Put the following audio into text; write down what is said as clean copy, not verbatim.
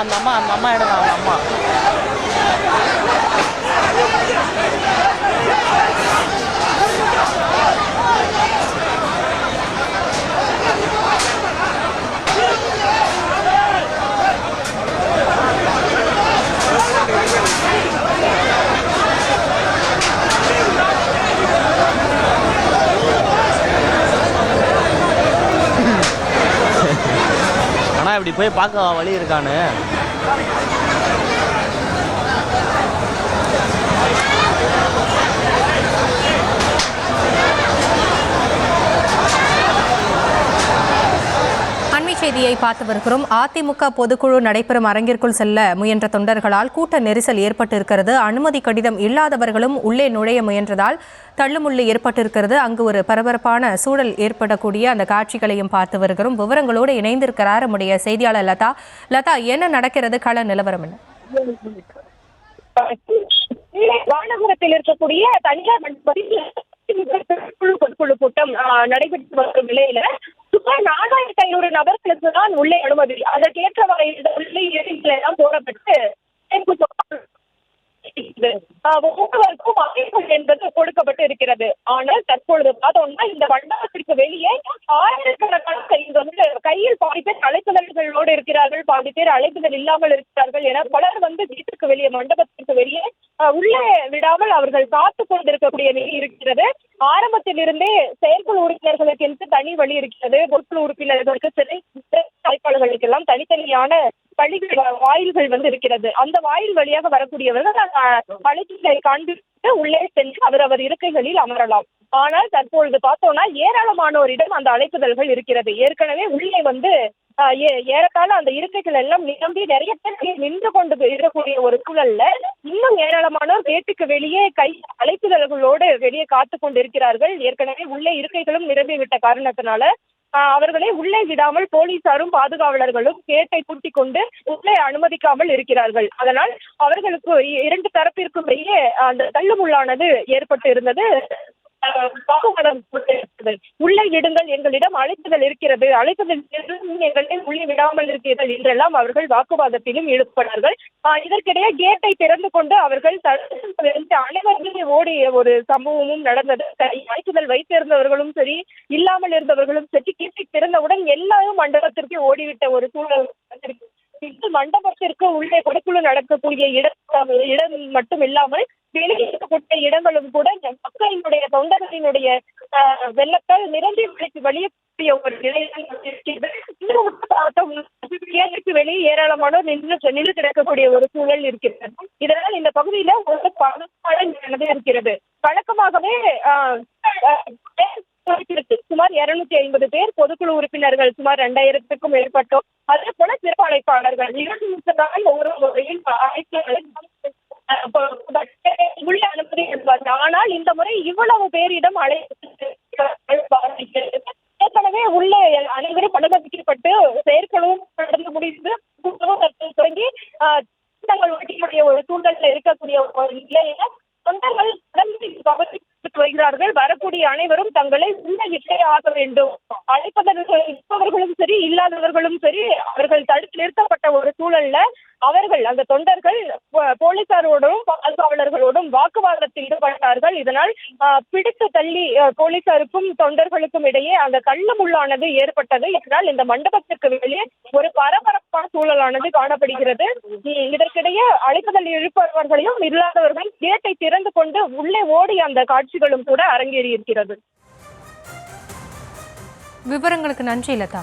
அந்த அம்மா எடுங்க அந்த அம்மா. ஆனால் இப்படி போய் பார்க்க வழி இருக்கான்னு. செய்தியை பார்த்து வருகிறோம். அதிமுக பொதுக்குழு நடைபெறும் அரங்கிற்குள் செல்ல முயன்ற தொண்டர்களால் கூட்ட நெரிசல் ஏற்பட்டிருக்கிறது. அனுமதி கடிதம் இல்லாதவர்களும் உள்ளே நுழைய முயன்றதால் தள்ளுமுள்ளு ஏற்பட்டிருக்கிறது. அங்கு ஒரு பரபரப்பான சூழல் ஏற்படக்கூடிய அந்த காட்சிகளையும் பார்த்து வருகிறோம். விவரங்களோடு இணைந்திருக்கிறார் நம்முடைய செய்தியாளர் லதா. லதா, என்ன நடக்கிறது? கள நிலவரம் என்ன? வானகரத்தில் இருக்கக்கூடிய தனியார் மண்டபத்தில் பொதுக்குழு கூட்டம் நடைபெற்று வரும் நிலையில சுமார் 4500 நபர்களுக்கு தான் உள்ளே அனுமதி. அதற்கேற்ற உள்ளே எல்லாம் போடப்பட்டு ஒவ்வொருவருக்கும் அறைகள் என்பது கொடுக்கப்பட்டு இருக்கிறது. ஆனால் தற்பொழுது பார்த்தோம்னா இந்த மண்டபத்திற்கு வெளியே ஆயிரக்கணக்கான கையில் பாதி பேர் அழைப்புதல்களோடு இருக்கிறார்கள், பாதி பேர் அழைப்புதல் இல்லாமல் இருக்கிறார்கள் என பலர் வீட்டுக்கு வெளியே மண்டபத்திற்கு வெளியே உள்ளே விடாமல் அவர்கள் காத்து கொண்டிருக்கக்கூடிய நிலை இருக்கிறது. ஆரம்பத்திலிருந்தே செயற்குழு உறுப்பினர்களுக்கு என்று தனி வழி இருக்கிறது. பொதுக்குழு உறுப்பினர்களுக்கு சிறை அழைப்பாளர்களுக்கு எல்லாம் தனித்தனியான பள்ளிகள் வாயில்கள் இருக்கிறது. அந்த வாயில் வழியாக வரக்கூடியவர்கள் அழைப்புகளை காண்பித்து உள்ளே சென்று அவர் இருக்கைகளில் அமரலாம். ஆனால் தற்பொழுது பார்த்தோம்னா ஏராளமானோரிடம் அந்த அழைப்புதல்கள் இருக்கிறது. ஏற்கனவே உள்ளே ஏறத்தாழ அந்த இருக்கைகள் எல்லாம் நிரம்பி நிறைய பேர் நின்று கொண்டு இருக்கக்கூடிய ஒரு சூழல்ல இன்னும் ஏராளமானோர் வீட்டுக்கு வெளியே அழைப்புதல்களோடு வெளியே காத்து கொண்டிருக்கிறார்கள். ஏற்கனவே உள்ளே இருக்கைகளும் நிரம்பி விட்ட காரணத்தினால அவர்களை உள்ளே விடாமல் போலீசாரும் பாதுகாவலர்களும் கேட்டை பூட்டி கொண்டு உள்ளே அனுமதிக்காமல் இருக்கிறார்கள். அதனால் அவர்களுக்கு இரண்டு தரப்பிற்கும் இடையே அந்த தள்ளுமுள்ளானது ஏற்பட்டு இருந்தது. உள்ளே விடுங்கள், எங்களிடம் அழைப்புதல் இருக்கிறது, அழைப்புதல் எங்களை உள்ளே விடாமல் இருக்கிறீர்கள் என்றெல்லாம் அவர்கள் வாக்குவாதத்திலும் ஈடுபட்டார்கள். இதற்கிடையே கேட்டை திறந்து கொண்டு அவர்கள் அனைவருமே ஓடிய ஒரு சம்பவமும் நடந்தது. அழைப்புதல் வைத்திருந்தவர்களும் சரி, இல்லாமல் இருந்தவர்களும் சரி, கேட்டை திறந்தவுடன் எல்லாரும் மண்டபத்திற்கு ஓடிவிட்ட ஒரு சூழல். மண்டபத்திற்கு உள்ளே பொதுக்குழு நடக்கக்கூடிய இடம் மட்டும் இல்லாமல் வெளியே இருக்கக்கூடிய இடங்களும் கூட மக்களினுடைய தொண்டர்களினுடைய வெள்ளத்தால் நிரம்பி வழியக்கூடிய ஒரு நிலைக்கு வெளியே ஏராளமானோர் நின்று கிடக்கக்கூடிய ஒரு சூழல் இருக்கிறது. இதனால் இந்த பகுதியில ஒரு பணப்பாடு இருக்கிறது. வழக்கமாகவே சுமார் 250 பேர் பொதுக்குழு உறுப்பினர்கள் சுமார் 2000க்கும் மேற்பட்டோர், அதே போல சிறப்பு அழைப்பாளர்கள் 20 நாள் ஒரு முறையில் உள்ள அனுமதி என்பார். ஆனால் இந்த முறை இவ்வளவு பேரிடம் ஏற்கனவே உள்ளே அனைவரும் அனுமதிக்கப்பட்டு செயற்களும் நடந்து முடிந்து தொடங்கி தங்கள் ஒட்டியுடைய ஒரு சூழலில் இருக்கக்கூடிய ஒரு நிலையில தொண்டர்கள் வருகிறார்கள். வரக்கூடிய அனைவரும் தங்களை உள்ள விட்டே ஆக வேண்டும். அழைப்பவர்கள் இருப்பவர்களும் சரி, இல்லாதவர்களும் சரி, அவர்கள் தடுத்து நிறுத்தப்பட்ட ஒரு சூழல்ல அவர்கள் அந்த தொண்டர்கள் போலீசாரோடும் பாதுகாவலர்களோடும் வாக்குவாதத்தில் ஈடுபட்டார்கள். இதனால் பிடித்து தள்ளி போலீசாருக்கும் தொண்டர்களுக்கும் இடையே அந்த தள்ளுமுள்ளானது ஏற்பட்டது. இதனால் இந்த மண்டபத்திற்கு வெளியே ஒரு பரபரப்பான சூழலானது காணப்படுகிறது. இதற்கிடையே அழைப்புதல் இருப்பவர்களையும் இல்லாதவர்கள் கேட்டை திறந்து கொண்டு உள்ளே ஓடி அந்த காட்சிகளும் கூட அரங்கேறி இருக்கிறது. விவரங்களுக்கு நன்றி லதா.